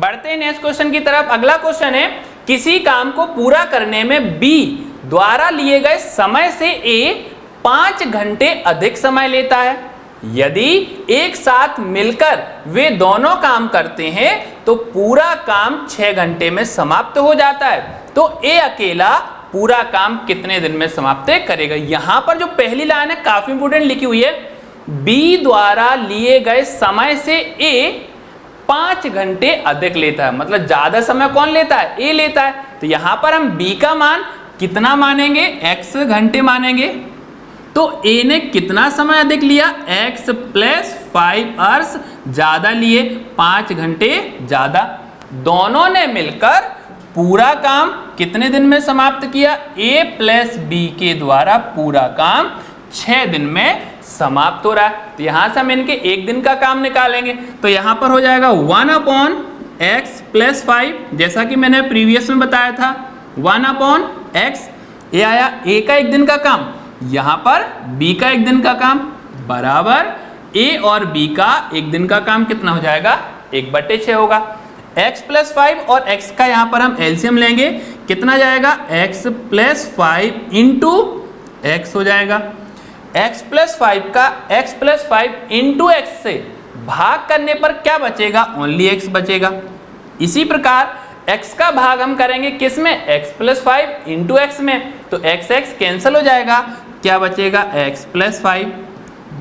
बढ़ते हैं next question की तरफ। अगला क्वेश्चन है, किसी काम को पूरा करने में बी द्वारा लिए गए समय से ए 5 घंटे अधिक समय लेता है। यदि एक साथ मिलकर वे दोनों काम करते हैं तो पूरा काम 6 घंटे में समाप्त हो जाता है। तो ए अकेला पूरा काम कितने दिन में समाप्त करेगा। यहां पर जो पहली लाइन है काफी इंपोर्टेंट लिखी हुई है, बी द्वारा लिए गए समय से ए 5 घंटे अधिक लेता है। मतलब ज्यादा समय कौन लेता है, ए लेता है। तो यहां पर हम बी का मान कितना मानेंगे, x घंटे मानेंगे। तो ए ने कितना समय अधिक लिया, x प्लस 5 आवर्स ज्यादा लिए, 5 घंटे ज्यादा। दोनों ने मिलकर पूरा काम कितने दिन में समाप्त किया, a प्लस बी के द्वारा पूरा काम 6 दिन में समाप्त हो रहा है। तो यहां से हम इनके एक दिन का काम निकालेंगे। तो यहां पर हो जाएगा 1/x प्लस 5, जैसा कि मैंने प्रीवियस में बताया था 1/x। ये आया a का एक दिन का काम, यहां पर b का एक दिन का काम बराबर a और b का एक दिन का काम कितना हो जाएगा, 1/6 होगा। x प्लस 5 और x का यहां पर हम एलसीएम लेंगे, कितना जाएगा, x प्लस 5 इंटू x हो जाएगा। x प्लस 5 का x प्लस 5 इंटू एक्स से भाग करने पर क्या बचेगा, ओनली x बचेगा। इसी प्रकार x का भाग हम करेंगे किस में, x प्लस 5 इंटू एक्स में, तो x कैंसिल हो जाएगा, क्या बचेगा, x प्लस 5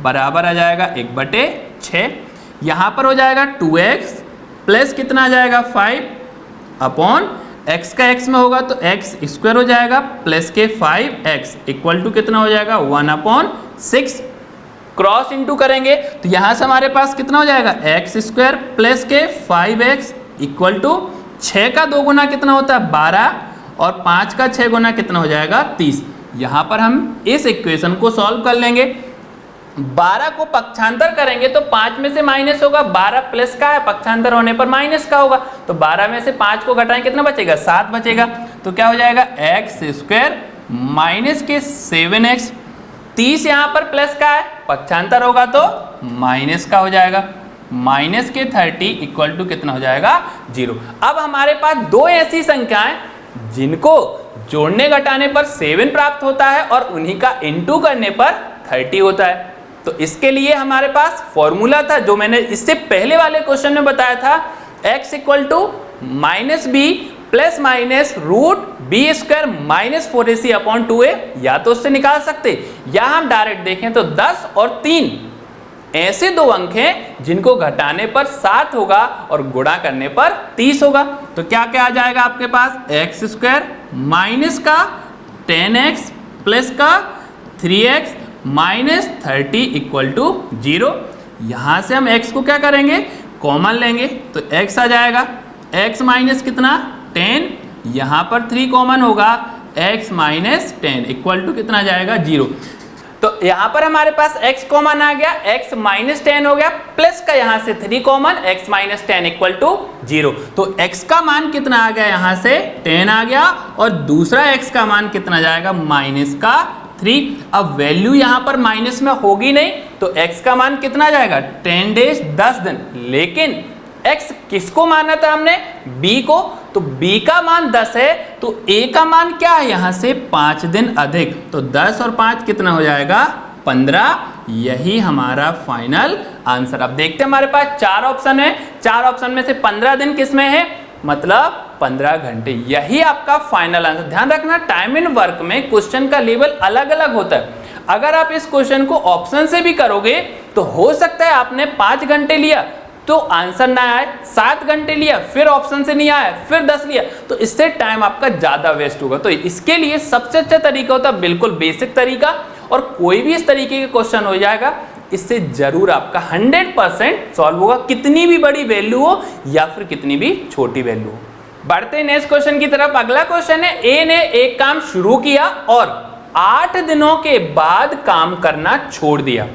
बराबर आ जाएगा 1/6। यहां पर हो जाएगा 2x प्लस कितना आ जाएगा 5 अपॉन x का x में होगा तो x स्क्वायर हो जाएगा प्लस के 5x इक्वल टू कितना हो जाएगा 1/6। क्रॉस इंटू करेंगे तो यहां से हमारे पास कितना हो जाएगा, x स्क्वायर प्लस के 5x इक्वल टू 6 का 2 गुना कितना होता है 12 और 5 का 6 गुना कितना हो जाएगा 30। यहां पर हम इस इक्वेशन को सॉल्व कर लेंगे। 12 को पक्षांतर करेंगे तो 5 में से माइनस होगा, 12 प्लस का है, पक्षांतर होने पर माइनस का होगा। तो 12 में से 5 को घटाएं कितना बचेगा, 7 बचेगा। तो क्या हो जाएगा, एक्स स्क्वायर माइनस के 7x, 30 यहाँ पर प्लस का है, पक्षांतर होगा तो माइनस का हो जाएगा, माइनस के 30 इक्वल टू कितना हो जाएगा 0। अब हमारे पास दो ऐसी संख्याएं जिनको जोड़ने घटाने पर 7 प्राप्त होता है और उन्हीं का इनटू करने पर 30 होता है। तो इसके लिए हमारे पास फॉर्मूला था जो मैंने इससे पहले वाले क्वेश्चन में बताया था, x equal to minus B plus minus root B square minus 4ac upon 2a, या तो उससे निकाल सकते या हम डायरेक्ट देखें तो 10 और 3 ऐसे दो अंक हैं जिनको घटाने पर 7 होगा और गुणा करने पर 30 होगा। तो क्या क्या आ जाएगा आपके पास, एक्स स्क्वायर माइनस का 10x प्लस का 3x माइनस 30 इक्वल टू 0। यहां से हम x को क्या करेंगे, कॉमन लेंगे तो x आ जाएगा, x माइनस कितना 10, यहां पर 3 कॉमन होगा, x माइनस 10 इक्वल टू कितना जाएगा 0। तो यहां पर हमारे पास x कॉमन आ गया, x माइनस 10 हो गया, प्लस का यहां से 3 common, x minus 10 equal to 0। तो x का मान कितना आ गया, यहां से 10 आ गया और दूसरा x का मान कितना जाएगा, माइनस का 3। अब वैल्यू यहां पर माइनस में होगी नहीं तो x का मान कितना जाएगा 10 डेज 10 दिन, लेकिन x किसको माना था हमने, b को, तो b का मान 10 है तो a का मान क्या है, यहां से 5 दिन अधिक, तो 10 और 5 कितना हो जाएगा 15। यही हमारा फाइनल आंसर। अब देखते हैं हमारे पास 4 ऑप्शन है, 4 ऑप्शन में से 15 दिन किसमें है, मतलब 15 घंटे। यही आपका फाइनल आंसर। ध्यान रखना टाइम इन वर्क में क्वेश्चन का लेवल अलग अलग होता है। अगर आप इस क्वेश्चन को ऑप्शन से भी करोगे तो हो सकता है आपने 5 घंटे लिया तो आंसर ना आए, 7 घंटे लिया फिर ऑप्शन से नहीं आया, फिर 10 लिया, तो इससे टाइम आपका ज्यादा वेस्ट होगा। तो इसके लिए सबसे अच्छा तरीका होता है बिल्कुल बेसिक तरीका, और कोई भी इस तरीके के क्वेश्चन हो जाएगा, इससे जरूर आपका 100% सॉल्व होगा, कितनी भी बड़ी वैल्यू हो या फिर कितनी भी छोटी वैल्यू हो। बढ़ते हैं नेक्स्ट क्वेश्चन की तरफ। अगला क्वेश्चन है, ए ने एक काम शुरू किया और 8 दिनों के बाद काम करना छोड़ दिया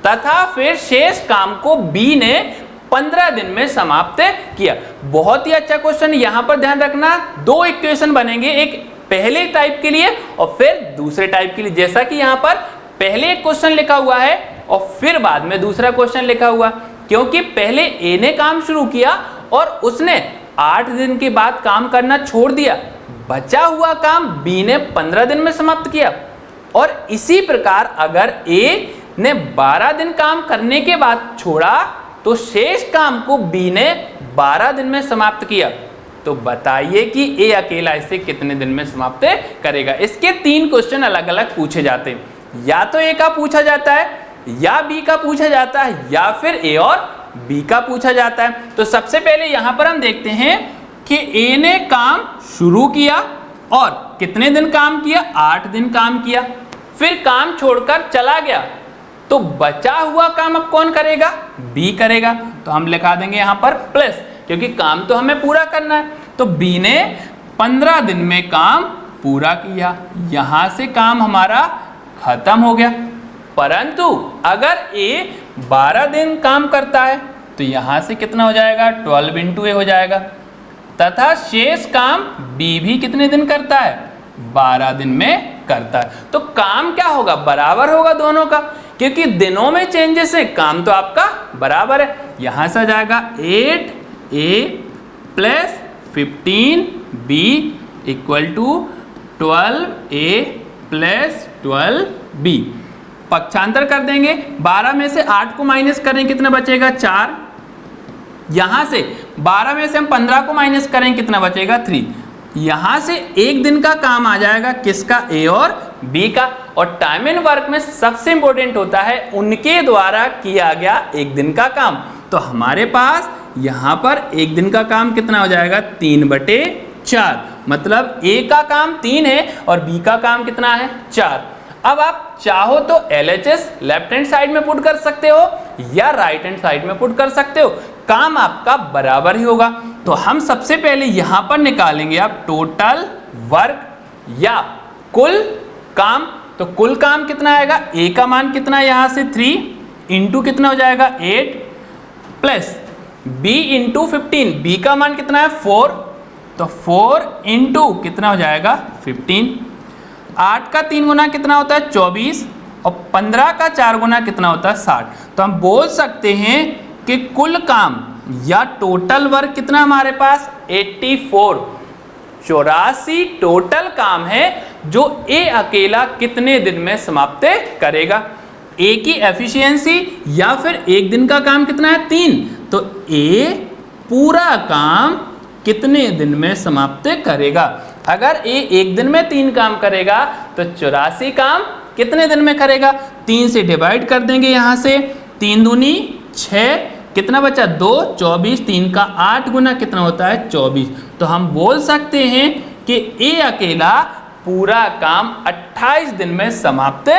तथा फिर शेष काम को बी ने 15 दिन में समाप्त किया। बहुत ही अच्छा क्वेश्चन। यहां पर ध्यान रखना दो इक्वेशन बनेंगे, एक पहले टाइप के लिए और फिर दूसरे टाइप के लिए। जैसा कि यहां पर पहले एक क्वेश्चन लिखा हुआ है और फिर बाद में दूसरा क्वेश्चन लिखा हुआ, क्योंकि पहले ए ने काम शुरू किया और उसने 8 दिन के बाद काम करना छोड़ दिया, बचा हुआ काम बी ने 15 दिन में समाप्त किया। और इसी प्रकार अगर ए ने 12 दिन काम करने के बाद छोड़ा तो शेष काम को बी ने 12 दिन में समाप्त किया। तो बताइए कि ए अकेला इसे कितने दिन में समाप्त करेगा। इसके 3 क्वेश्चन अलग अलग पूछे जाते हैं, या तो ए का पूछा जाता है, या बी का पूछा जाता है, या फिर ए और बी का पूछा जाता है। तो सबसे पहले यहां पर हम देखते हैं कि ए ने काम शुरू किया और कितने दिन काम किया, 8 दिन काम किया, फिर काम छोड़कर चला गया, तो बचा हुआ काम अब कौन करेगा, बी करेगा। तो हम लिखा देंगे यहां पर प्लस, क्योंकि काम तो हमें पूरा करना है। तो बी ने 15 दिन में काम पूरा किया, यहां से काम हमारा खत्म हो गया। परंतु अगर ए 12 दिन काम करता है तो यहां से कितना हो जाएगा, 12 इंटू ए हो जाएगा, तथा शेष काम बी भी कितने दिन करता है, 12 दिन में करता है। तो काम क्या होगा, बराबर होगा दोनों का, क्योंकि दिनों में चेंजेस है, काम तो आपका बराबर है। यहां से आ जाएगा 8a plus 15b equal to 12a plus 12b। पक्षांतर कर देंगे, 12 में से 8 को माइनस करें कितना बचेगा, 4। यहां से 12 में से हम 15 को माइनस करें कितना बचेगा, 3। यहां से एक दिन का काम आ जाएगा किसका, ए और बी का। और टाइम एंड वर्क में सबसे इंपॉर्टेंट होता है उनके द्वारा किया गया एक दिन का काम। तो हमारे पास यहां पर एक दिन का काम कितना हो जाएगा, 3/4। मतलब ए का काम 3 है और बी का काम कितना है, 4। अब आप चाहो तो LHS लेफ्ट हैंड साइड में पुट कर सकते हो या राइट हैंड साइड में पुट कर सकते हो, काम आपका बराबर ही होगा। तो हम सबसे पहले यहां पर निकालेंगे आप टोटल वर्क या कुल काम। तो कुल काम कितना आएगा, ए का मान कितना है, यहां से 3 इंटू कितना हो जाएगा 8 प्लस बी इंटू 15, बी का मान कितना है 4, तो 4 इंटू कितना हो जाएगा 15। 8 का 3 गुना कितना होता है 24 और 15 का 4 गुना कितना होता है 60। तो हम बोल सकते हैं कि कुल काम या टोटल वर्क कितना हमारे पास 84, 84 टोटल काम है जो ए अकेला कितने दिन में समाप्त करेगा। ए की एफिशिएंसी या फिर एक दिन का काम कितना है 3, तो ए पूरा काम कितने दिन में समाप्त करेगा। अगर ए एक दिन में 3 काम करेगा तो 84 काम कितने दिन में करेगा, 3 से डिवाइड कर देंगे, यहां से 3 दूनी 6, कितना बचा 2, 24, 3 का 8 गुना कितना होता है 24। तो हम बोल सकते हैं कि ए अकेला पूरा काम 28 दिन में समाप्त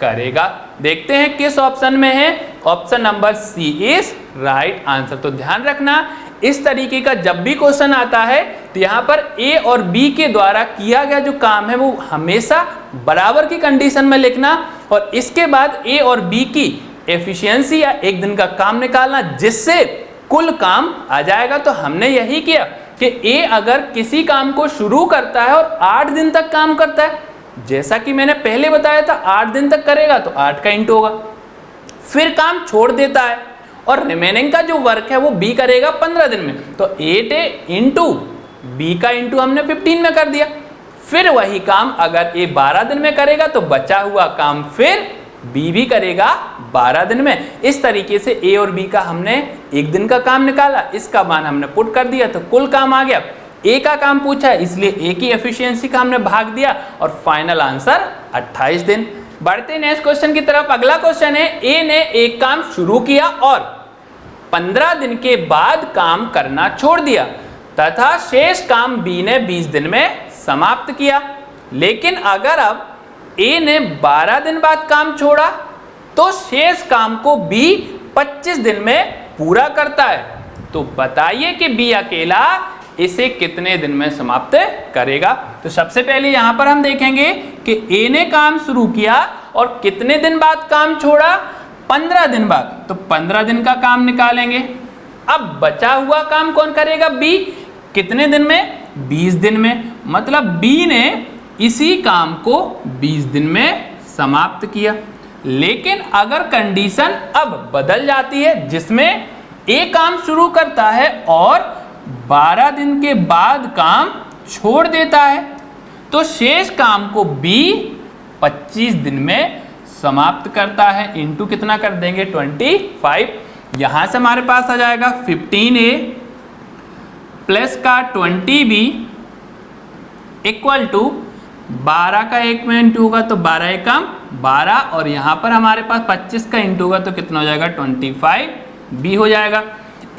करेगा। देखते हैं किस ऑप्शन में है, option number C is right answer. तो ध्यान रखना, इस तरीके का जब भी क्वेश्चन आता है तो यहाँ पर ए और बी के द्वारा किया गया जो काम है वो हमेशा बराबर की कंडीशन में लिखना और इसके बाद ए और बी की एफिशिएंसी या एक दिन का काम निकालना जिससे कुल काम आ जाएगा। तो हमने यही किया कि ए अगर किसी काम को शुरू करता है और 8 दिन तक काम करता है, जैसा कि मैंने पहले बताया था 8 दिन तक करेगा तो 8 का इंटू होगा, फिर काम छोड़ देता है और रिमेनिंग का जो वर्क है वो बी करेगा 15 दिन में, तो 8a इंटू बी का इंटू हमने 15 में कर दिया। फिर वही काम अगर ए 12 दिन में करेगा तो बचा हुआ काम फिर बी भी करेगा 12 दिन में। इस तरीके से ए और बी का हमने एक दिन का काम निकाला, इसका मान हमने पुट कर दिया तो कुल काम आ गया। ए का काम पूछा है इसलिए ए की एफिशिएंसी का हमने भाग दिया और फाइनल आंसर 28 दिन। बढ़ते नेक्स्ट क्वेश्चन की तरफ। अगला क्वेश्चन है, ए ने एक काम शुरू किया और 15 दिन के बाद काम करना छोड़ दिया तथा शेष काम बी ने 20 दिन में समाप्त किया। लेकिन अगर अब ए ने 12 दिन बाद काम छोड़ा तो शेष काम को बी 25 दिन में पूरा करता है। तो बताइए कि बी अकेला इसे कितने दिन में समाप्त करेगा। तो सबसे पहले यहां पर हम देखेंगे कि ए ने काम शुरू किया और कितने दिन बाद काम छोड़ा, 15 दिन बाद, तो 15 दिन का काम निकालेंगे। अब बचा हुआ काम कौन करेगा, बी, कितने दिन में, 20 दिन में। मतलब बी ने इसी काम को 20 दिन में समाप्त किया। लेकिन अगर कंडीशन अब बदल जाती है जिसमें ए काम शुरू करता है और 12 दिन के बाद काम छोड़ देता है, तो शेष काम को B 25 दिन में समाप्त करता है। इंटू कितना कर देंगे 25, यहां से हमारे पास आ जाएगा 15A प्लस का 20B इक्वल टू 12 का 1 में इंटू होगा तो 12 एकम 12, और यहाँ पर हमारे पास 25 का इंटू होगा तो कितना हो जाएगा 25B हो जाएगा।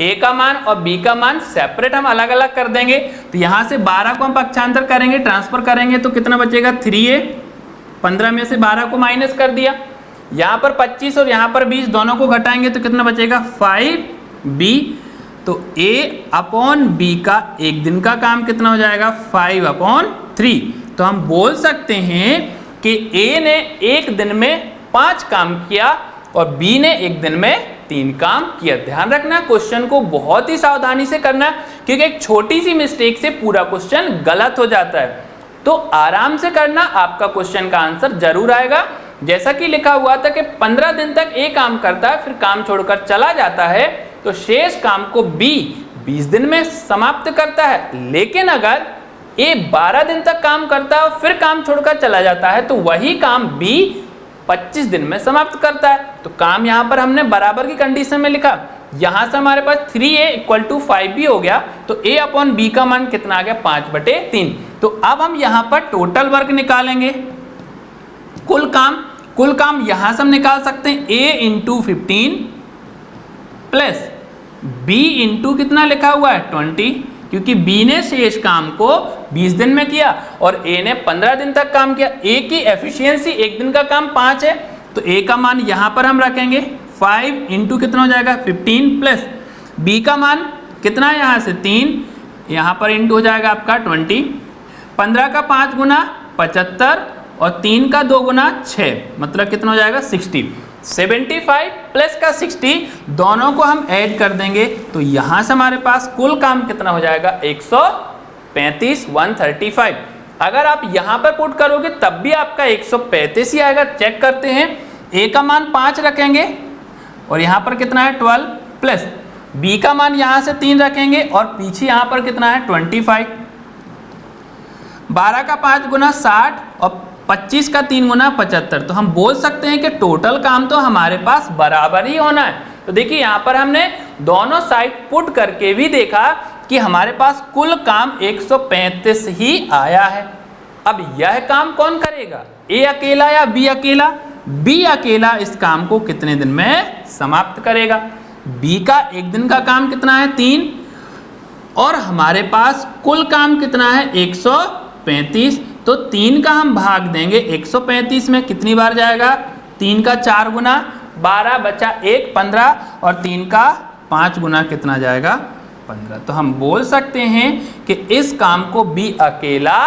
A का मान और B का मान सेपरेट हम अलग अलग कर देंगे, तो यहाँ से 12 को हम पक्षांतर करेंगे, ट्रांसफर करेंगे तो कितना बचेगा 3A, 15 में से 12 को माइनस कर दिया, यहाँ पर 25 और यहाँ पर 20 दोनों को घटाएंगे तो कितना बचेगा 5B। तो A अपॉन B का एक दिन का काम कितना हो जाएगा 5/3। तो हम बोल सकते हैं कि A ने एक दिन में 5 काम किया और B ने एक दिन में 3 काम किया। ध्यान रखना, क्वेश्चन को बहुत ही सावधानी से करना, क्योंकि एक छोटी सी मिस्टेक से पूरा क्वेश्चन गलत हो जाता है। तो आराम से करना, आपका क्वेश्चन का आंसर जरूर आएगा। जैसा कि लिखा हुआ था कि 15 दिन तक A काम करता है, फिर काम छोड़कर चला जाता है, तो शेष काम को B 20 दिन में समाप्त करता है। लेकिन अगर A 12 दिन तक काम करता है और फिर काम छोड़कर चला जाता है, तो वही काम B 25 दिन में समाप्त करता है। तो काम यहाँ पर हमने बराबर की कंडीशन में लिखा, यहाँ से हमारे पास 3A इक्वल टू 5B हो गया, तो A अपॉन B का मान कितना आ गया 5/3। तो अब हम यहाँ पर टोटल वर्क निकालेंगे, कुल काम यहाँ से हम निकाल सकते हैं A into 15 plus B into कितना लिखा हुआ है 20, क्योंकि B ने शेष काम को 20 दिन में किया और A ने 15 दिन तक काम किया। A की एफिशिएंसी एक दिन का काम 5 है, तो A का मान यहाँ पर हम रखेंगे 5 इंटू कितना हो जाएगा 15 प्लस B का मान कितना है यहाँ से 3, यहाँ पर इंटू हो जाएगा आपका 20। 15 का 5 गुना 75 और 3 का 2 गुना 6, मतलब कितना हो जाएगा 60। 75 प्लस का 60 दोनों को हम ऐड कर देंगे, तो यहाँ से हमारे पास कुल काम कितना हो जाएगा 135, 135। अगर आप यहाँ पर पुट करोगे तब भी आपका 135 ही आएगा। चेक करते हैं, A का मान 5 रखेंगे और यहाँ पर कितना है 12 प्लस B का मान यहाँ से 3 रखेंगे और पीछे यहाँ पर कितना है 25। 12 का 5 गुना 60 और 25 का 3 गुना 75, तो हम बोल सकते हैं कि टोटल काम तो हमारे पास बराबर ही होना है। तो देखिए यहाँ पर हमने दोनों साइड पुट करके भी देखा कि हमारे पास कुल काम 135 ही आया है। अब यह काम कौन करेगा, A अकेला या B अकेला? B अकेला इस काम को कितने दिन में समाप्त करेगा? B का एक दिन का काम कितना है 3, और हमारे पास कुल काम कितना है 135, तो 3 का हम भाग देंगे 135 में, कितनी बार जाएगा 3 का 4 गुना 12 बचा 1 15 और 3 का 5 गुना कितना जाएगा 15। तो हम बोल सकते हैं कि इस काम को B अकेला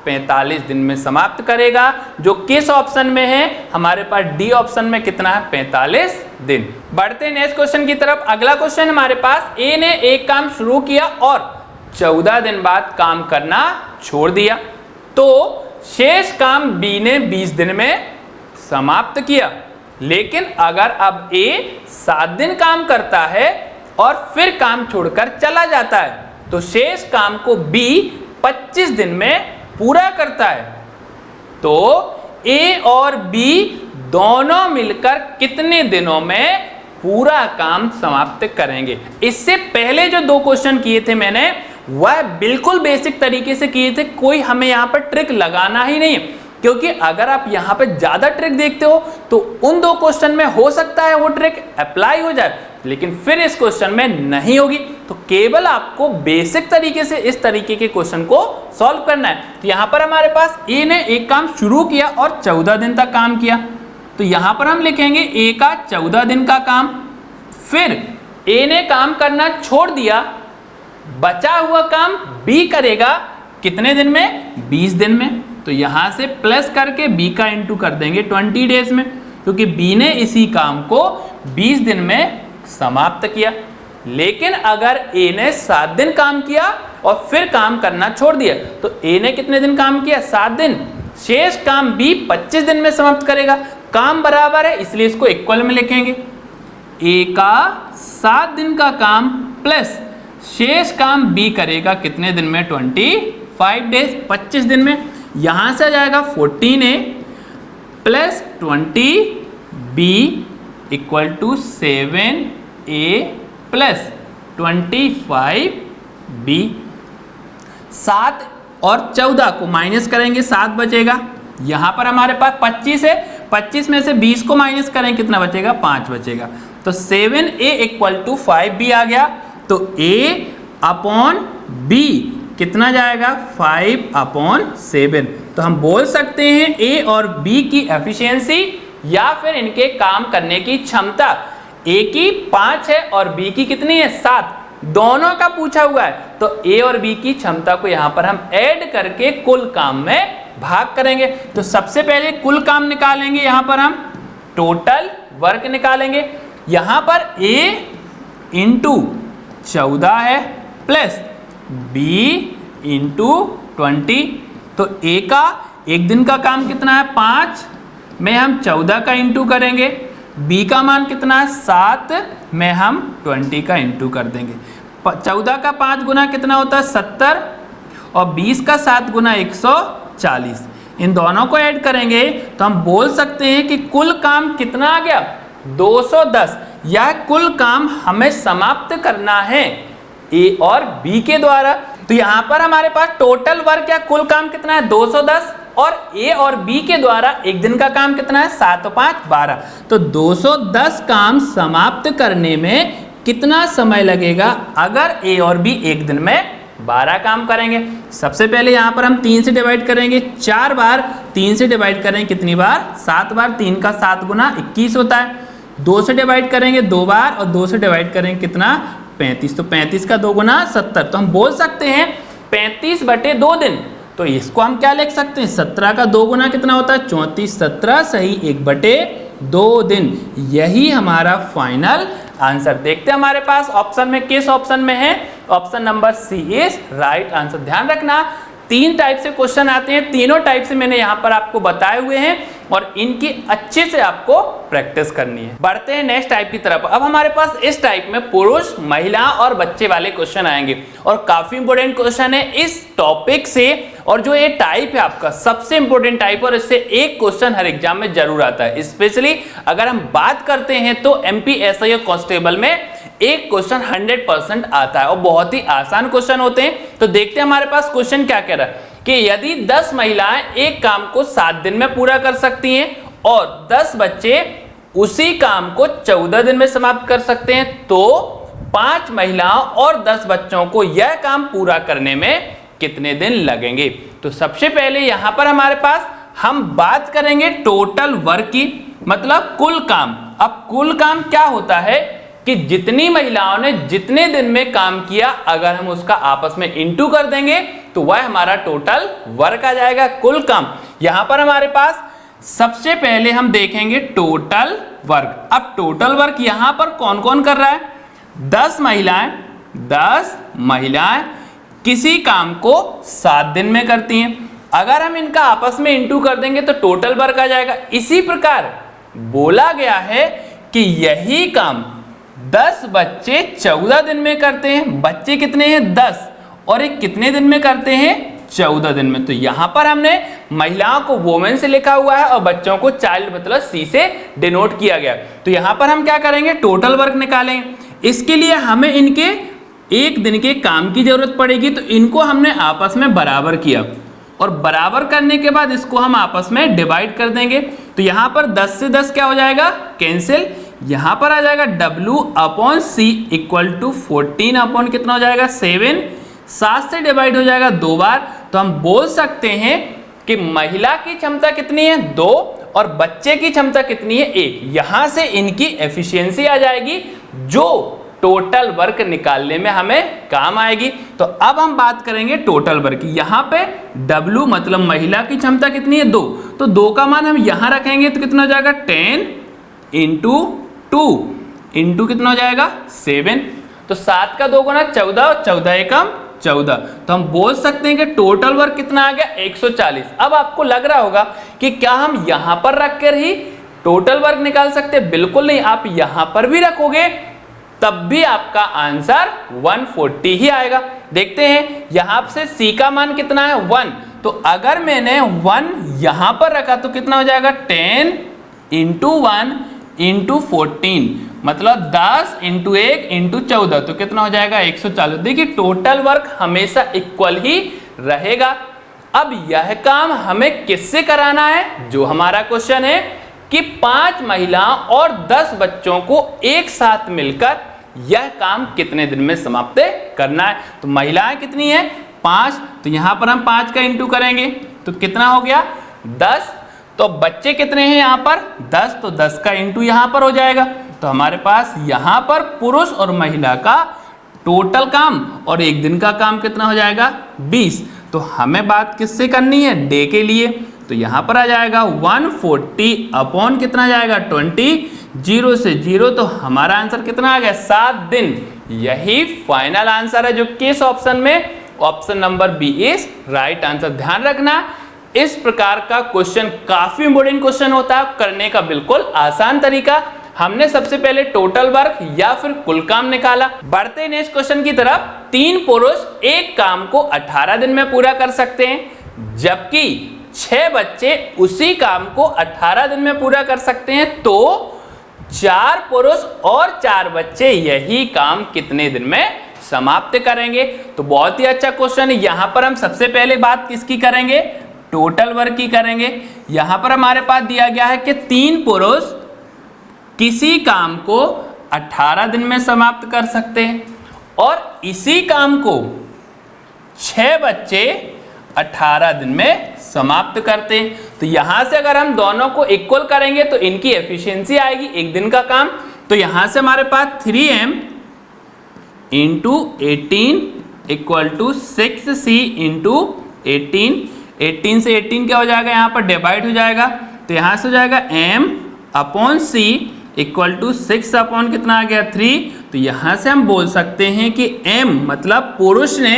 45 दिन में समाप्त करेगा, जो किस ऑप्शन में है, हमारे पास डी ऑप्शन में कितना है 45 दिन। बढ़ते हैं नेक्स्ट क्वेश्चन की तरफ। अगला क्वेश्चन हमारे पास, A ने एक काम शुरू किया और 14 दिन बाद काम करना छोड़ दिया, तो शेष काम B ने 20 दिन में समाप्त किया। लेकिन अगर अब A 7 दिन काम करता है और फिर काम छोड़कर चला जाता है, तो शेष काम को B 25 दिन में पूरा करता है। तो A और B दोनों मिलकर कितने दिनों में पूरा काम समाप्त करेंगे? इससे पहले जो 2 क्वेश्चन किए थे मैंने, वह बिल्कुल बेसिक तरीके से किए थे, कोई हमें यहाँ पर ट्रिक लगाना ही नहीं, क्योंकि अगर आप यहाँ पे ज्यादा ट्रिक देखते हो तो उन 2 क्वेश्चन में हो सकता है वो ट्रिक अप्लाई हो जाए, लेकिन फिर इस क्वेश्चन में नहीं होगी। तो केवल आपको बेसिक तरीके से इस तरीके के क्वेश्चन को सॉल्व करना है। तो यहाँ पर हमारे पास A ने एक काम शुरू किया और 14 दिन तक काम किया, तो यहाँ पर हम लिखेंगे A का 14 दिन का काम, फिर A ने काम करना छोड़ दिया, बचा हुआ काम B करेगा कितने दिन में 20 दिन में। तो यहाँ से प्लस करके B का इंटू कर देंगे 20 डेज में, क्योंकि B ने इसी काम को 20 दिन में समाप्त किया। लेकिन अगर A ने 7 दिन काम किया और फिर काम करना छोड़ दिया, तो A ने कितने दिन काम किया 7 दिन, शेष काम B 25 दिन में समाप्त करेगा। काम बराबर है इसलिए इसको इक्वल में लिखेंगे। A का 7 दिन का काम प्लस शेष काम बी करेगा कितने दिन में? 25 डेज, 25 दिन में। यहां से आ जाएगा 14A plus 20B equal to 7A plus 25B। 7 और 14 को माइनस करेंगे 7 बचेगा। यहां पर हमारे पास 25 है, 25 में से 20 को माइनस करें कितना बचेगा? 5 बचेगा। तो 7A इक्वल टू 5B आ गया। तो A अपॉन B कितना जाएगा? 5/7। तो हम बोल सकते हैं A और B की एफिशिएंसी या फिर इनके काम करने की क्षमता, A की 5 है और B की कितनी है? 7। दोनों का पूछा हुआ है, तो A और B की क्षमता को यहां पर हम ऐड करके कुल काम में भाग करेंगे। तो सबसे पहले कुल काम निकालेंगे, यहां पर हम टोटल वर्क निकालेंगे। यहां पर A इंटू 14 है प्लस B इंटू 20। तो A का एक दिन का काम कितना है? 5 में हम 14 का इंटू करेंगे। B का मान कितना है? 7 में हम 20 का इंटू कर देंगे। 14 का 5 गुना कितना होता है? 70 और 20 का 7 गुना 140। इन दोनों को ऐड करेंगे तो हम बोल सकते हैं कि कुल काम कितना आ गया? 210। यह कुल काम हमें समाप्त करना है A और B के द्वारा। तो यहां पर हमारे पास टोटल वर्क या कुल काम कितना है? 210 और A और B के द्वारा एक दिन का काम कितना है? 7 और 5 12। तो 210 काम समाप्त करने में कितना समय लगेगा अगर A और B एक दिन में 12 काम करेंगे? सबसे पहले यहां पर हम 3 से डिवाइड करेंगे 4 बार। 3 से डिवाइड करेंगे कितनी बार? 7 बार। 3 का 7 गुना 21 होता है। 2 से डिवाइड करेंगे 2 बार और 2 से डिवाइड करेंगे कितना? 35। तो 35 का 2 गुना 70। तो हम बोल सकते हैं 35/2 दिन। तो इसको हम क्या लिख सकते हैं? 17 का 2 गुना कितना होता है? 34। 17 सही 1/2 दिन। यही हमारा फाइनल आंसर। देखते हैं हमारे पास ऑप्शन में किस ऑप्शन में है। Option number C is right answer. ध्यान रखना 3 टाइप से क्वेश्चन आते हैं, तीनों टाइप से मैंने यहाँ पर आपको बताए हुए हैं और इनकी अच्छे से आपको प्रैक्टिस करनी है। बढ़ते हैं नेक्स्ट टाइप की तरफ। अब हमारे पास इस टाइप में पुरुष, महिला और बच्चे वाले क्वेश्चन आएंगे और काफी इंपॉर्टेंट क्वेश्चन है इस टॉपिक से। और जो ये टाइप है आपका सबसे इंपॉर्टेंट टाइप और इससे एक क्वेश्चन हर एग्जाम में जरूर आता है। स्पेशली अगर हम बात करते हैं तो MPSI और कांस्टेबल में एक क्वेश्चन 100% आता है और बहुत ही आसान क्वेश्चन होते हैं। तो देखते हैं हमारे पास क्वेश्चन क्या कह रहा है कि यदि 10 महिलाएं एक काम को 7 दिन में पूरा कर सकती हैं और 10 बच्चे उसी काम को 14 दिन में समाप्त कर सकते हैं, तो 5 महिलाओं और 10 बच्चों को यह काम पूरा करने में कितने दिन लगेंगे? तो सबसे पहले यहां पर हमारे पास हम बात करेंगे टोटल वर्क की, मतलब कुल काम। अब कुल काम क्या होता है कि जितनी महिलाओं ने जितने दिन में काम किया अगर हम उसका आपस में इंटू कर देंगे तो वह हमारा टोटल वर्क आ जाएगा, कुल काम। यहां पर हमारे पास सबसे पहले हम देखेंगे टोटल वर्क। अब टोटल वर्क यहां पर कौन कौन कर रहा है? 10 महिलाएं किसी काम को 7 दिन में करती हैं। अगर हम इनका आपस में इंटू कर देंगे तो टोटल वर्क आ जाएगा। इसी प्रकार बोला गया है कि यही काम 10 बच्चे 14 दिन में करते हैं। बच्चे कितने हैं? 10 और एक कितने दिन में करते हैं? 14 दिन में। तो यहां पर हमने महिलाओं को वोमेन से लिखा हुआ है और बच्चों को चाइल्ड मतलब सी से डिनोट किया गया। तो यहां पर हम क्या करेंगे? टोटल वर्क निकालेंगे। इसके लिए हमें इनके एक दिन के काम की जरूरत पड़ेगी, तो इनको हमने आपस में बराबर किया और बराबर करने के बाद इसको हम आपस में डिवाइड कर देंगे। तो यहां पर 10 से 10 क्या हो जाएगा? कैंसिल। यहां पर आ जाएगा W/C इक्वल टू 14 अपॉन कितना हो जाएगा? 7। 7 से डिवाइड हो जाएगा 2 बार। तो हम बोल सकते हैं कि महिला की क्षमता कितनी है? 2 और बच्चे की क्षमता कितनी है? 1। यहां से इनकी एफिशिएंसी आ जाएगी जो टोटल वर्क निकालने में हमें काम आएगी। तो अब हम बात करेंगे टोटल वर्क की। यहां पे W मतलब महिला की क्षमता कितनी है? 2। तो 2 का मान हम यहां रखेंगे तो कितना हो जाएगा? 10 इंटू 2 इंटू कितना हो जाएगा? 7। तो 7 का 2 गुना 14 और 14 एकम 14। तो हम बोल सकते हैं कि टोटल वर्क कितना आ गया? 140। अब आपको लग रहा होगा कि क्या हम यहां पर रखकर ही टोटल वर्क निकाल सकते हैं? बिल्कुल नहीं। आप यहां पर भी रखोगे तब भी आपका आंसर 140 ही आएगा। देखते हैं यहां से c का मान कितना है 1, तो अगर मैंने 1 यहां पर रखा तो कितना हो जाएगा 10 इंटू 1 इंटू 14, मतलब 10 इंटू 1 इंटू 14, तो कितना हो जाएगा 140। देखिए टोटल वर्क हमेशा इक्वल ही रहेगा। अब यह काम हमें किससे कराना है, जो हमारा क्वेश्चन है कि 5 महिलाओं और 10 बच्चों को एक साथ मिलकर यह काम कितने दिन में समाप्त करना है। तो महिलाएं कितनी है 5, तो यहां पर हम 5 का इंटू करेंगे तो कितना हो गया 10। तो बच्चे कितने हैं यहाँ पर 10, तो 10 का इंटू यहाँ पर हो जाएगा। तो हमारे पास यहाँ पर पुरुष और महिला का टोटल काम और एक दिन का काम कितना हो जाएगा 20। तो हमें बात किससे करनी है डे के लिए, तो यहाँ पर आ जाएगा 140 अपॉन कितना आ जाएगा 20, 0 से 0, तो हमारा आंसर कितना आ गया 7 दिन। यही फाइनल आंसर है जो किस ऑप्शन में, option number B is right answer. ध्यान रखना इस प्रकार का क्वेश्चन काफी इंपॉर्टेंट क्वेश्चन होता है, करने का बिल्कुल आसान तरीका। हमने सबसे पहले टोटल वर्क या फिर कुल काम निकाला। बढ़ते हैं नेक्स्ट क्वेश्चन की तरफ। 3 पुरुष एक काम को 18 दिन में पूरा कर सकते हैं, जबकि 6 बच्चे उसी काम को 18 दिन में पूरा कर सकते हैं, तो 4 पुरुष और 4 बच्चे यही काम कितने दिन में समाप्त करेंगे। तो बहुत ही अच्छा क्वेश्चन है। यहां पर हम सबसे पहले बात किसकी करेंगे, टोटल वर्क की करेंगे। यहां पर हमारे पास दिया गया है कि 3 पुरुष किसी काम को 18 दिन में समाप्त कर सकते हैं और इसी काम को 6 बच्चे 18 दिन में समाप्त करते हैं। तो यहां से अगर हम दोनों को इक्वल करेंगे तो इनकी एफिशिएंसी आएगी एक दिन का काम। तो यहां से हमारे पास 3m into 18 equal to 6c into 18 से 18 क्या हो जाएगा यहाँ पर डिवाइड हो जाएगा, तो यहाँ से हो जाएगा m upon c equal to 6 upon कितना आ गया 3। तो यहाँ से हम बोल सकते हैं कि m मतलब पुरुष ने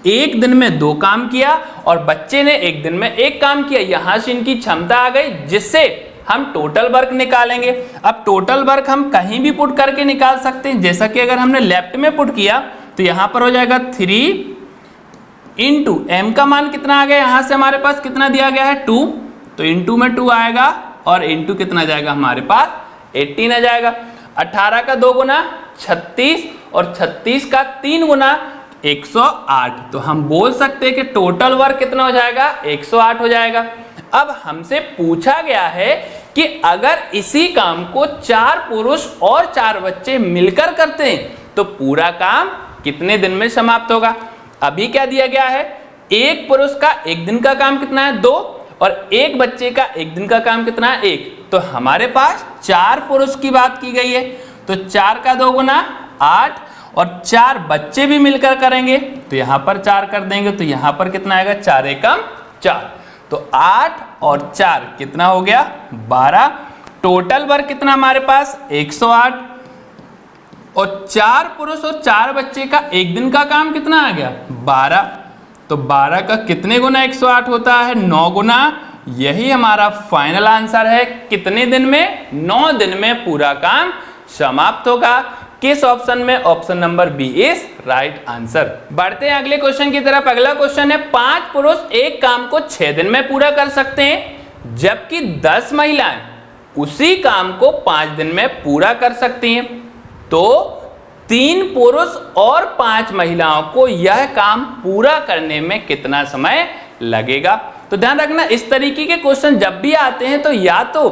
एक दिन में 2 काम किया और बच्चे ने एक दिन में 1 काम किया। यहाँ से इनकी क्षमता आ गई जिससे हम टोटल वर्क निकालेंगे। अब टोटल वर्क हम कहीं भी पुट करके निकाल सकते हैं, जैसा कि अगर हमने लेफ्ट में पुट किया तो यहाँ पर हो जाएगा 3 इंटू m का मान कितना आ गया, यहाँ से हमारे पास कितना दिया गया है 2, तो इंटू में 2 आएगा और इंटू कितना जाएगा हमारे पास 18 आ जाएगा। 18 का 2 गुना 36 और 36 का 3 गुना 108, तो हम बोल सकते हैं कि टोटल वर्क कितना हो जाएगा 108 हो जाएगा। अब हमसे पूछा गया है कि अगर इसी काम को 4 पुरुष और 4 बच्चे मिलकर करते हैं तो पूरा काम कितने दिन में समाप्त होगा। अभी क्या दिया गया है, एक पुरुष का एक दिन का काम कितना है 2 और एक बच्चे का एक दिन का काम कितना है 1, तो हमारे पास 4 पुरुष की बात की गई है, तो 4 का 2 गुना 8 और 4 बच्चे भी मिलकर करेंगे तो यहाँ पर 4 कर देंगे, तो यहाँ पर कितना आएगा 4 एकम 4, तो 8 और 4 कितना हो गया 12। टोटल वर्क कितना हमारे पास 108 और 4 पुरुष और 4 बच्चे का एक दिन का काम कितना आ गया 12, तो 12 का कितने गुना 108 होता है 9 गुना। यही हमारा फाइनल आंसर है, कितने दिन में 9 दिन में पूरा काम समाप्त होगा। किस ऑप्शन में, option number B is right answer. बढ़ते हैं अगले क्वेश्चन की तरफ। अगला क्वेश्चन है 5 पुरुष एक काम को 6 दिन में पूरा कर सकते हैं, जबकि 10 महिलाएं उसी काम को 5 दिन में पूरा कर सकती हैं, तो 3 पुरुष और 5 महिलाओं को यह काम पूरा करने में कितना समय लगेगा। तो ध्यान रखना इस तरीके के क्वेश्चन जब भी आते हैं तो या तो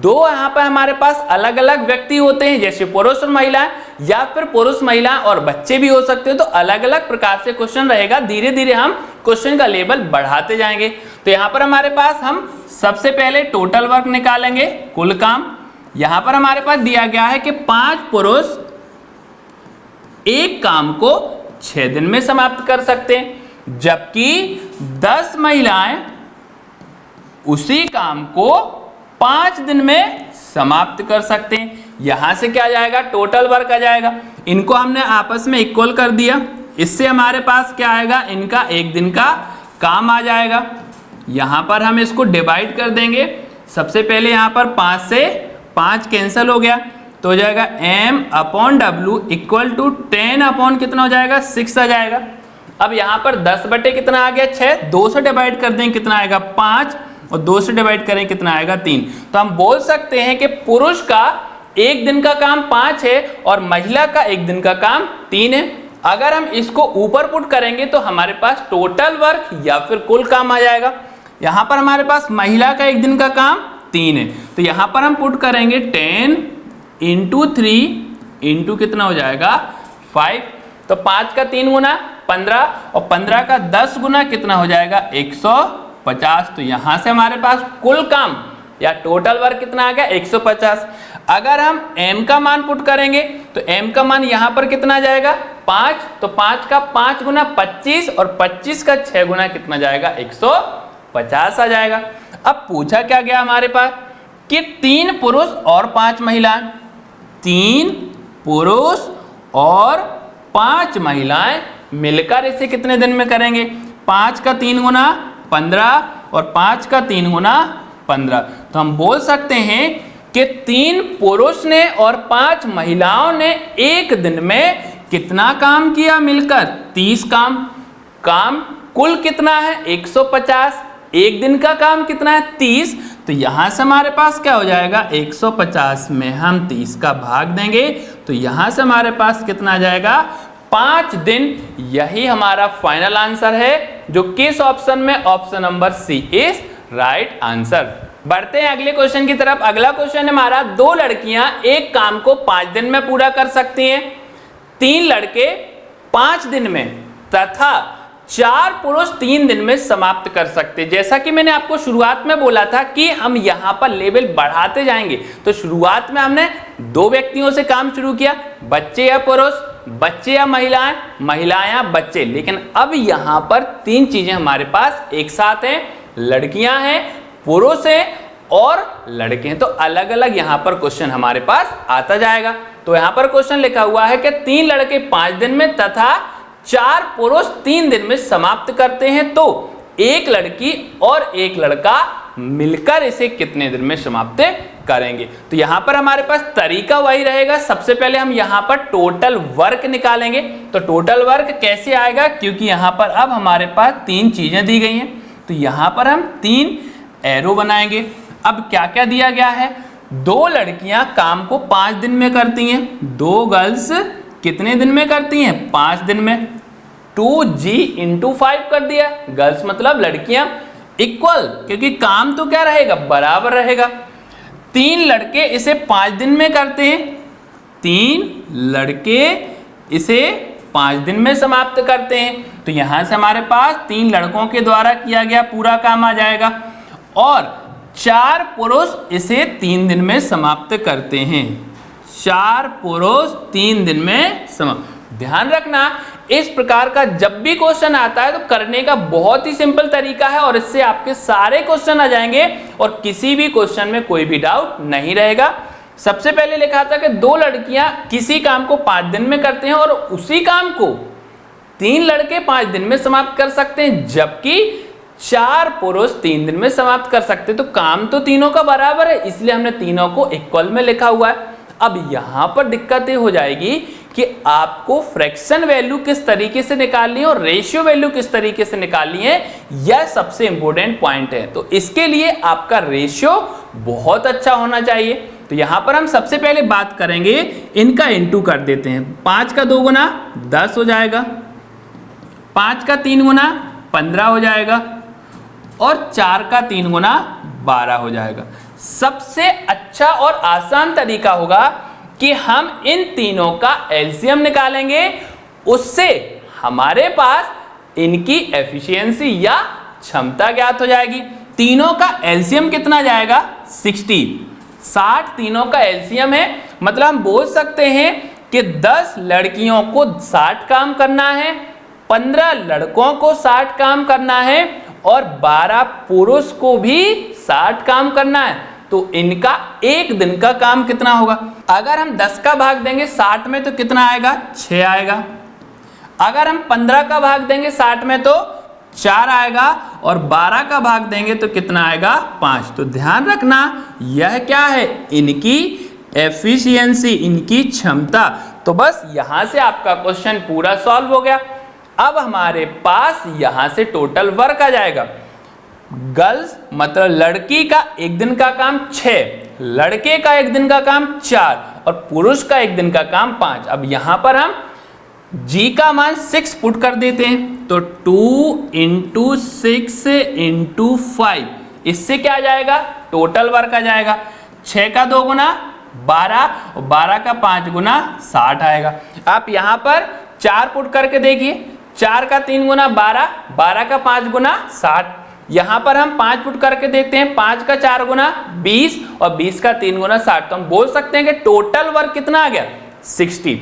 2 यहाँ पर हमारे पास अलग अलग व्यक्ति होते हैं जैसे पुरुष और महिलाएं, या फिर पुरुष महिला और बच्चे भी हो सकते हैं, तो अलग अलग प्रकार से क्वेश्चन रहेगा। धीरे धीरे हम क्वेश्चन का लेवल बढ़ाते जाएंगे। तो यहाँ पर हमारे पास हम सबसे पहले टोटल वर्क निकालेंगे, कुल काम। यहाँ पर हमारे पास दिया गया है कि 5 पुरुष एक काम को 6 दिन में समाप्त कर सकते हैं, जबकि 10 महिलाएं उसी काम को 5 दिन में समाप्त कर सकते हैं। यहां से क्या आ जाएगा टोटल वर्क आ जाएगा। इनको हमने आपस में इक्वल कर दिया, इससे हमारे पास क्या आएगा, इनका एक दिन का काम आ जाएगा। यहां पर हम इसको डिवाइड कर देंगे। सबसे पहले यहां पर 5 से 5 कैंसिल हो गया, तो हो जाएगा m/w इक्वल टू 10 अपॉन कितना हो जाएगा 6 आ जाएगा। अब यहाँ पर 10 बटे कितना आ गया 6, 2 से डिवाइड कर दें कितना आएगा 5 और 2 से डिवाइड करें कितना आएगा 3। तो हम बोल सकते हैं कि पुरुष का एक दिन का काम 5 है और महिला का एक दिन का काम 3 है। अगर हम इसको ऊपर पुट करेंगे तो हमारे पास टोटल वर्क या फिर कुल काम आ जाएगा। यहाँ पर हमारे पास महिला का एक दिन का काम 3 है, तो यहाँ पर हम पुट करेंगे 10 इंटू 3 इंटू कितना हो जाएगा 5। तो 5 का 3 गुना 15 और 15 का 10 गुना कितना हो जाएगा 150। तो यहाँ से हमारे पास कुल काम या टोटल वर्क कितना आ गया 150। अगर हम m का मान पुट करेंगे तो m का मान यहाँ पर कितना आ जाएगा 5, तो 5 का 5 गुना 25 और 25 का 6 गुना कितना जाएगा 150 आ जाएगा। अब पूछा क्या गया हमारे पास कि 3 पुरुष और 5 महिलाएं, 3 पुरुष और 5 महिलाएं मिलकर इसे कितने दिन में करेंगे। 5 का 3 गुना 15 और 5 का 3 गुना 15। तो हम बोल सकते हैं कि 3 पुरुष ने और 5 महिलाओं ने एक दिन में कितना काम किया मिलकर 30 काम कुल कितना है 150, एक दिन का काम कितना है 30। तो यहां से हमारे पास क्या हो जाएगा 150 में हम 30 का भाग देंगे तो यहां से हमारे पास कितना आ जाएगा 5 दिन। यही हमारा फाइनल आंसर है जो किस ऑप्शन में, option number C is right answer. बढ़ते हैं अगले क्वेश्चन की तरफ। अगला क्वेश्चन हमारा 2 लड़कियां एक काम को 5 दिन में पूरा कर सकती हैं, 3 लड़के 5 दिन में तथा 4 पुरुष 3 दिन में समाप्त कर सकते। जैसा कि मैंने आपको शुरुआत में बोला था कि हम यहां पर लेवल बढ़ाते जाएंगे। तो शुरुआत में हमने 2 व्यक्तियों से काम शुरू किया, बच्चे या पुरुष, बच्चे या महिलाएं, महिलाएं या बच्चे। लेकिन अब यहां पर 3 चीजें हमारे पास एक साथ हैं, लड़कियां हैं, पुरुष हैं और लड़के हैं। तो अलग अलग यहां पर क्वेश्चन हमारे पास आता जाएगा। तो यहां पर क्वेश्चन लिखा हुआ है कि 3 लड़के 5 दिन में तथा 4 पुरुष 3 दिन में समाप्त करते हैं, तो एक लड़की और एक लड़का मिलकर इसे कितने दिन में समाप्त करेंगे। तो यहां पर हमारे पास तरीका वही रहेगा। सबसे पहले हम यहां पर टोटल वर्क निकालेंगे। तो टोटल वर्क कैसे आएगा, क्योंकि यहां पर अब हमारे पास 3 चीजें दी गई हैं, तो यहां पर हम 3 एरो बनाएंगे। अब क्या क्या दिया गया है, 2 लड़कियां काम को 5 दिन में करती हैं, 2 गर्ल्स कितने दिन में करती हैं 5 दिन में, 2g इंटू 5 कर दिया, गर्ल्स मतलब लड़कियां, इक्वल क्योंकि काम तो क्या रहेगा बराबर रहेगा। 3 लड़के इसे 5 दिन में करते हैं, 3 लड़के इसे 5 दिन में समाप्त करते हैं। तो यहां से हमारे पास 3 लड़कों के द्वारा किया गया पूरा काम आ जाएगा और 4 पुरुष इसे 3 दिन में समाप्त करते हैं, 4 पुरुष 3 दिन में समाप्त। ध्यान रखना इस प्रकार का जब भी क्वेश्चन आता है तो करने का बहुत ही सिंपल तरीका है और इससे आपके सारे क्वेश्चन आ जाएंगे और किसी भी क्वेश्चन में कोई भी डाउट नहीं रहेगा। सबसे पहले लिखा था कि 2 लड़कियां किसी काम को 5 दिन में करते हैं और उसी काम को 3 लड़के 5 दिन में समाप्त कर सकते हैं, जबकि 4 पुरुष 3 दिन में समाप्त कर सकते। तो काम तो तीनों का बराबर है, इसलिए हमने तीनों को इक्वल में लिखा हुआ है। अब यहां पर दिक्कत ये हो जाएगी कि आपको फ्रैक्शन वैल्यू किस तरीके से निकालनी है और रेशियो वैल्यू किस तरीके से निकालनी है, यह सबसे इंपॉर्टेंट पॉइंट है। तो इसके लिए आपका रेशियो बहुत अच्छा होना चाहिए। तो यहां पर हम सबसे पहले बात करेंगे, इनका इंटू कर देते हैं। 5 का 2 गुना 10 हो जाएगा, 5 का 3 गुना 15 हो जाएगा और 4 का 3 गुना 12 हो जाएगा। सबसे अच्छा और आसान तरीका होगा कि हम इन तीनों का एलसीएम निकालेंगे, उससे हमारे पास इनकी एफिशिएंसी या क्षमता ज्ञात हो जाएगी। तीनों का एलसीएम कितना जाएगा 60 तीनों का एलसीएम है। मतलब हम बोल सकते हैं कि 10 लड़कियों को 60 काम करना है, 15 लड़कों को 60 काम करना है और 12 पुरुष को भी 60 काम करना है। तो इनका एक दिन का काम कितना होगा। अगर हम 10 का भाग देंगे 60 में तो कितना आएगा 6 आएगा। अगर हम 15 का भाग देंगे 60 में तो 4 आएगा और 12 का भाग देंगे तो कितना आएगा 5। तो ध्यान रखना यह क्या है, इनकी एफिशिएंसी, इनकी क्षमता। तो बस यहां से आपका क्वेश्चन पूरा सॉल्व हो गया। अब हमारे पास यहां से टोटल वर्क आ जाएगा। गर्ल्स मतलब लड़की का एक दिन का काम 6, लड़के का एक दिन का काम 4 और पुरुष का एक दिन का काम 5। अब यहां पर हम जी का मान 6 पुट कर देते हैं, तो 2 × 6 × 5, इससे क्या आ जाएगा, टोटल वर्क आ जाएगा। 6 का 2 गुना 12 और 12 का 5 गुना 60 आएगा। आप यहां पर 4 पुट करके देखिए, 4 का 3 गुना 12, 12 का 5 गुना 60। यहां पर हम 5 पुट करके देखते हैं, 5 का 4 गुना 20 और 20 का 3 गुना 60। तो हम बोल सकते हैं कि टोटल वर्क कितना आ गया, 60।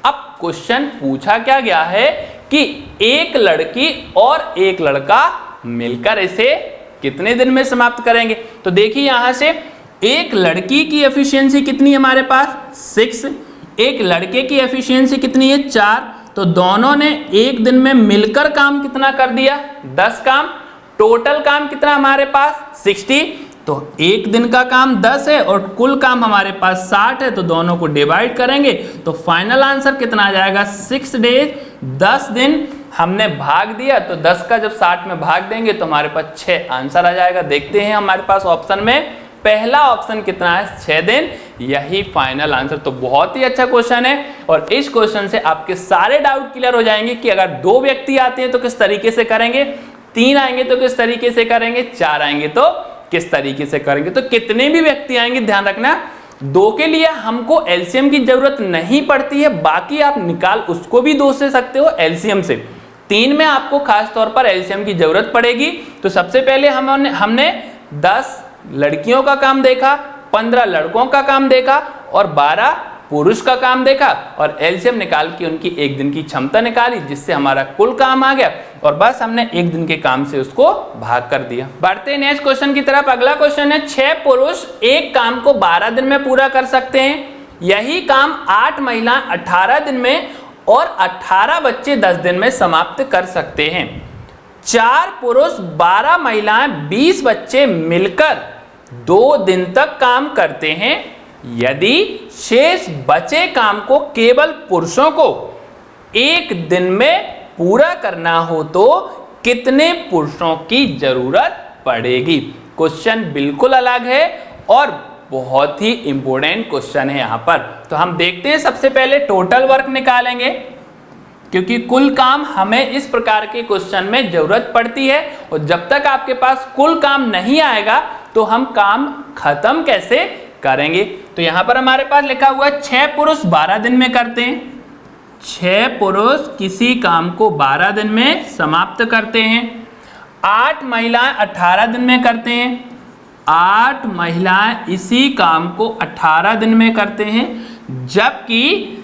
अब क्वेश्चन पूछा क्या गया है कि एक लड़की और एक लड़का मिलकर इसे कितने दिन में समाप्त करेंगे। तो देखिए यहां से एक लड़की की एफिशिएंसी कितनी है हमारे पास 6, एक लड़के की एफिशिएंसी कितनी है 4। तो दोनों ने एक दिन में मिलकर काम कितना कर दिया, 10 काम। टोटल काम कितना हमारे पास 60। तो एक दिन का काम 10 है और कुल काम हमारे पास 60 है, तो दोनों को डिवाइड करेंगे तो फाइनल आंसर कितना आ जाएगा, 6 डेज, 10 दिन हमने भाग दिया। तो 10 का जब 60 में भाग देंगे तो हमारे पास 6 आंसर आ जाएगा। देखते हैं हमारे पास ऑप्शन में पहला ऑप्शन कितना है, 6 दिन, यही फाइनल आंसर। तो बहुत ही अच्छा क्वेश्चन है और इस क्वेश्चन से आपके सारे डाउट क्लियर हो जाएंगे कि अगर 2 व्यक्ति आते हैं तो किस तरीके से करेंगे, 3 आएंगे तो किस तरीके से करेंगे, 4 आएंगे तो किस तरीके से करेंगे। तो कितने भी व्यक्ति आएंगे ध्यान रखना, 2 के लिए हमको एलसीएम की जरूरत नहीं पड़ती है, बाकी आप निकाल उसको भी 2 से सकते हो एलसीएम से। 3 में आपको खास तौर पर एलसीएम की जरूरत पड़ेगी। तो सबसे पहले हमने 10 लड़कियों का काम देखा, 15 लड़कों का काम देखा और 12 पुरुष का काम देखा और एलसीएम निकाल के उनकी एक दिन की क्षमता निकाली, जिससे हमारा कुल काम आ गया और बस हमने एक दिन के काम से उसको भाग कर दिया। बढ़ते हैं नेक्स्ट क्वेश्चन की तरफ। अगला क्वेश्चन है, 6 पुरुष एक काम को 12 दिन में पूरा कर सकते हैं, यही काम 8 महिला 18 दिन में और 18 बच्चे 10 दिन में समाप्त कर सकते हैं। 4 पुरुष 12 महिलाएं 20 बच्चे मिलकर 2 दिन तक काम करते हैं, यदि शेष बचे काम को केवल पुरुषों को एक दिन में पूरा करना हो तो कितने पुरुषों की जरूरत पड़ेगी। क्वेश्चन बिल्कुल अलग है और बहुत ही इंपॉर्टेंट क्वेश्चन है यहां पर। तो हम देखते हैं, सबसे पहले टोटल वर्क निकालेंगे क्योंकि कुल काम हमें इस प्रकार के क्वेश्चन में जरूरत पड़ती है और जब तक आपके पास कुल काम नहीं आएगा तो हम काम खत्म कैसे करेंगे। तो यहां पर हमारे पास लिखा हुआ है 6 पुरुष 12 दिन में करते हैं, 6 पुरुष किसी काम को 12 दिन में समाप्त करते हैं। 8 महिलाएं 18 दिन में करते हैं, 8 महिलाएं इसी काम को 18 दिन में करते हैं, जबकि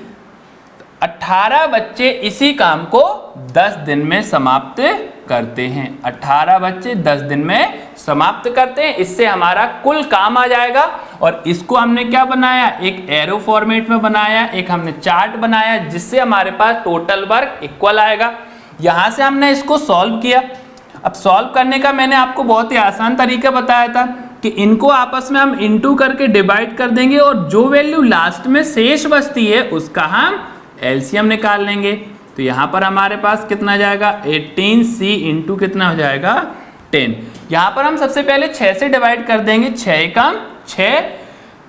18 बच्चे इसी काम को 10 दिन में समाप्त करते हैं। 18 बच्चे 10 दिन में समाप्त करते हैं, इससे हमारा कुल काम आ जाएगा। और इसको हमने क्या बनाया, एक एरो फॉर्मेट में बनाया, एक हमने चार्ट बनाया, जिससे हमारे पास टोटल वर्क इक्वल आएगा। यहां से हमने इसको सॉल्व किया। अब सॉल्व करने का मैंने आपको बहुत ही आसान तरीका बताया था कि इनको आपस में हम इनटू करके डिवाइड कर देंगे और जो वैल्यू लास्ट में शेष बचती है उसका हम एलसीएम निकाल लेंगे। तो यहाँ पर हमारे पास कितना जाएगा, 18c इंटू कितना हो जाएगा 10। यहाँ पर हम सबसे पहले 6 से डिवाइड कर देंगे, 6 कम 6,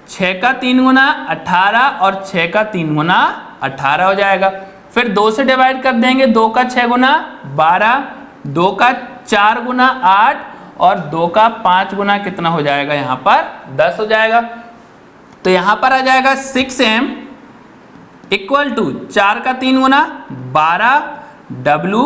6 का 3 गुना 18 और 6 का 3 गुना 18 हो जाएगा। फिर 2 से डिवाइड कर देंगे, 2 का 6 गुना 12, 2 का 4 गुना 8 और 2 का 5 गुना कितना हो जाएगा, यहाँ पर 10 हो जाएगा। तो यहाँ पर आ जाएगा 6m इक्वल टू 4 का 3 गुना 12w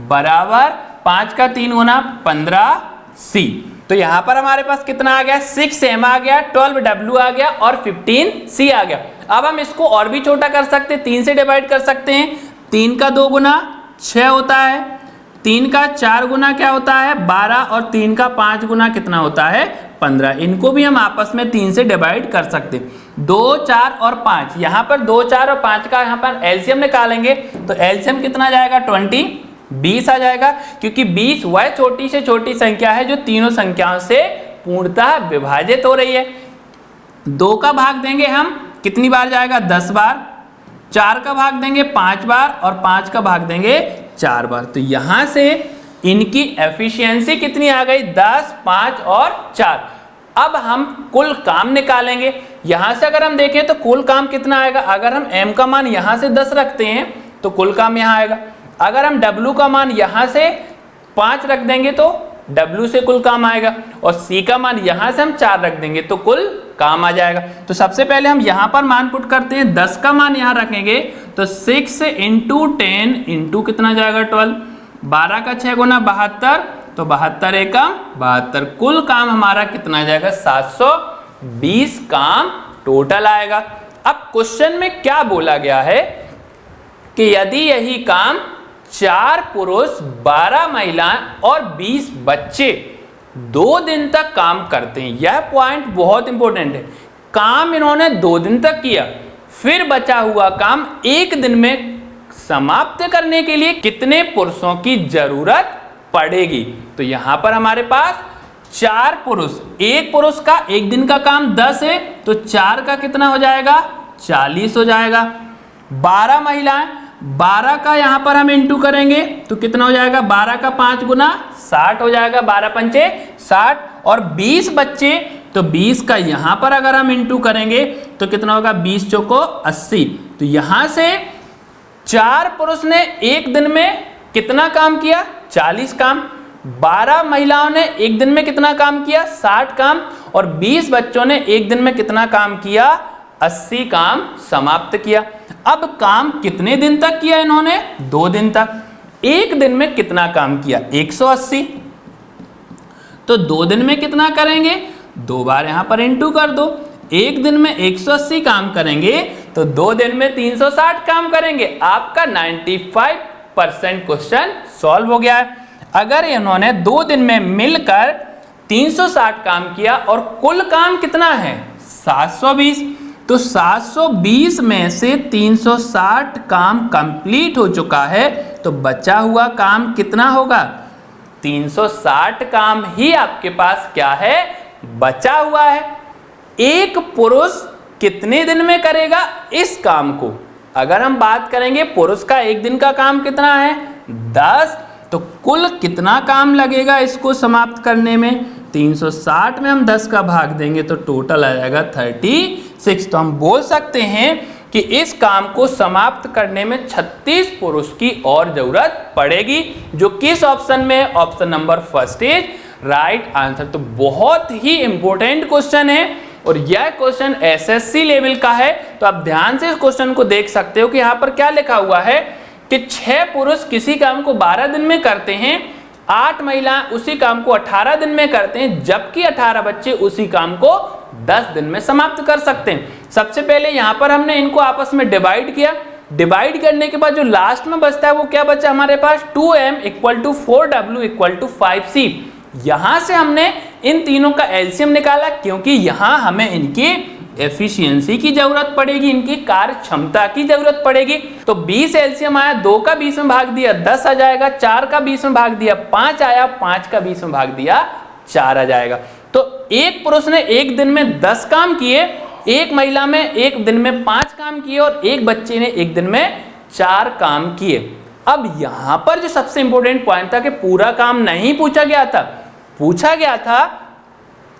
बराबर 5 का 3 गुना 15c। तो यहां पर हमारे पास कितना आ गया, 6m आ गया, 12w आ गया और 15c आ गया। अब हम इसको और भी छोटा कर सकते हैं, 3 से डिवाइड कर सकते हैं। 3 का 2 गुना 6 होता है, 3 का 4 गुना क्या होता है 12 और 3 का 5 गुना कितना होता है 15। इनको भी हम आपस में 3 से डिवाइड कर सकते हैं। 2, 4 और 5, यहाँ पर 2, 4 और 5 का यहाँ पर एलसीएम निकालेंगे तो एलसीएम कितना जाएगा 20 आ जाएगा, क्योंकि 20 वह छोटी से छोटी संख्या है जो तीनों संख्याओं से पूर्णतः विभाजित हो रही है। 2 का भाग देंगे हम कितनी बार जाएगा? 10 बार। 4 का भाग देंगे 5 बार और 5 का भाग देंगे 4 बार। तो यहां से इनकी एफिशिएंसी कितनी आ गई? 10, 5 और 4। अब हम कुल काम निकालेंगे। यहां से अगर हम देखें तो कुल काम कितना आएगा? अगर हम m का मान यहां से 10 रखते हैं तो कुल काम यहां आएगा। अगर हम w का मान यहां से 5 रख देंगे तो w से कुल काम आएगा, और c का मान यहां से हम 4 रख देंगे तो कुल काम आ जाएगा। तो सबसे पहले हम यहां पर मान पुट करते हैं। 10 का मान यहां रखेंगे तो 6 इंटू 10 इंटू कितना जाएगा? 12। 12 का 6 गुना 72, तो 72 एकम 72। कुल काम हमारा कितना जाएगा? 720 काम टोटल आएगा। अब क्वेश्चन में क्या बोला गया है कि यदि यही काम 4 पुरुष, 12 महिलाएं और 20 बच्चे 2 दिन तक काम करते हैं। यह पॉइंट बहुत इंपॉर्टेंट है। काम इन्होंने 2 दिन तक किया, फिर बचा हुआ काम 1 दिन में समाप्त करने के लिए कितने पुरुषों की जरूरत पड़ेगी? तो यहां पर हमारे पास 4 पुरुष, एक पुरुष का 1 दिन का काम 10 है, तो 4 का कितना हो जाएगा? 40 हो जाएगा। 12 महिलाएं, 12 का यहां पर हम इंटू करेंगे तो कितना हो जाएगा? 12 का 5 गुना 60 हो जाएगा। 12 पंचे 60। और 20 बच्चे, तो 20 का यहां पर अगर हम इंटू करेंगे तो कितना होगा? 20 चौको 80। तो यहां से 4 पुरुष ने 1 दिन में कितना काम किया? 40 काम। 12 महिलाओं ने 1 दिन में कितना काम किया? 60 काम। और 20 बच्चों ने 1 दिन में कितना काम किया? 80 काम समाप्त किया। अब काम कितने दिन तक किया इन्होंने? 2 दिन तक। 1 दिन में कितना काम किया? 180। तो 2 दिन में कितना करेंगे? 2 बार यहां पर इंटू कर दो। 1 दिन में 180 काम करेंगे तो 2 दिन में 360 काम करेंगे। आपका 95% क्वेश्चन सॉल्व हो गया है। अगर इन्होंने 2 दिन में मिलकर 360 काम किया और कुल काम कितना है? 720, तो 720 में से 360 काम कंप्लीट हो चुका है, तो बचा हुआ काम कितना होगा? 360 काम ही आपके पास क्या है? बचा हुआ है। एक पुरुष कितने दिन में करेगा इस काम को? अगर हम बात करेंगे पुरुष का 1 दिन का काम कितना है? 10, तो कुल कितना काम लगेगा इसको समाप्त करने में? 360 में हम 10 का भाग देंगे तो टोटल आ जाएगा 36। तो हम बोल सकते हैं कि इस काम को समाप्त करने में 36 पुरुष की और जरूरत पड़ेगी, जो किस ऑप्शन में है? Option number first is right answer. तो बहुत ही इंपॉर्टेंट क्वेश्चन है और यह क्वेश्चन एसएससी लेवल का है। तो आप ध्यान से इस क्वेश्चन को देख सकते हो कि यहाँ पर क्या लिखा हुआ है कि 6 पुरुष किसी काम को 12 दिन में करते हैं, 8 महिलाएं उसी काम को 18 दिन में करते हैं, जबकि 18 बच्चे उसी काम को 10 दिन में समाप्त कर सकते हैं। सबसे पहले यहाँ पर हमने इनको आपस में डिवाइड किया। डिवाइड करने के बाद जो लास्ट में बचता है वो क्या बचा हमारे पास? 2m = 4w = 5c। यहां से हमने इन तीनों का एलसीएम निकाला, क्योंकि यहां हमें इनकी एफिशिएंसी की जरूरत पड़ेगी, इनकी कार्य क्षमता की जरूरत पड़ेगी। तो 20 एलसीएम आया, 2 का 20 में भाग दिया 10 आ जाएगा, 4 का 20 में भाग दिया 5 आया, 5 का 20 में भाग दिया 4 आ जाएगा। तो एक पुरुष ने 1 दिन में 10 काम किए, एक महिला में 1 दिन में 5 काम किए और एक बच्चे ने 1 दिन में 4 काम किए। अब यहां पर जो सबसे इंपॉर्टेंट पॉइंट था कि पूरा काम नहीं पूछा गया था, पूछा गया था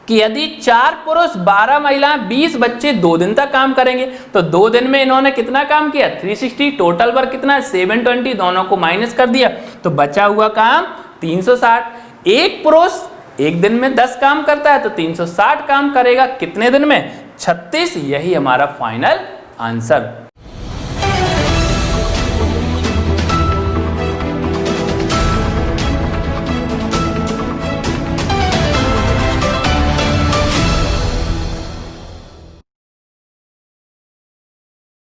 कि यदि 4 पुरुष, 12 महिलाएं, 20 बच्चे 2 दिन तक काम करेंगे, तो 2 दिन में इन्होंने कितना काम किया? 360। टोटल वर्क कितना? 720। दोनों को माइनस कर दिया तो बचा हुआ काम 360। एक पुरुष 1 दिन में 10 काम करता है तो 360 काम करेगा कितने दिन में? 36। यही हमारा फाइनल आंसर।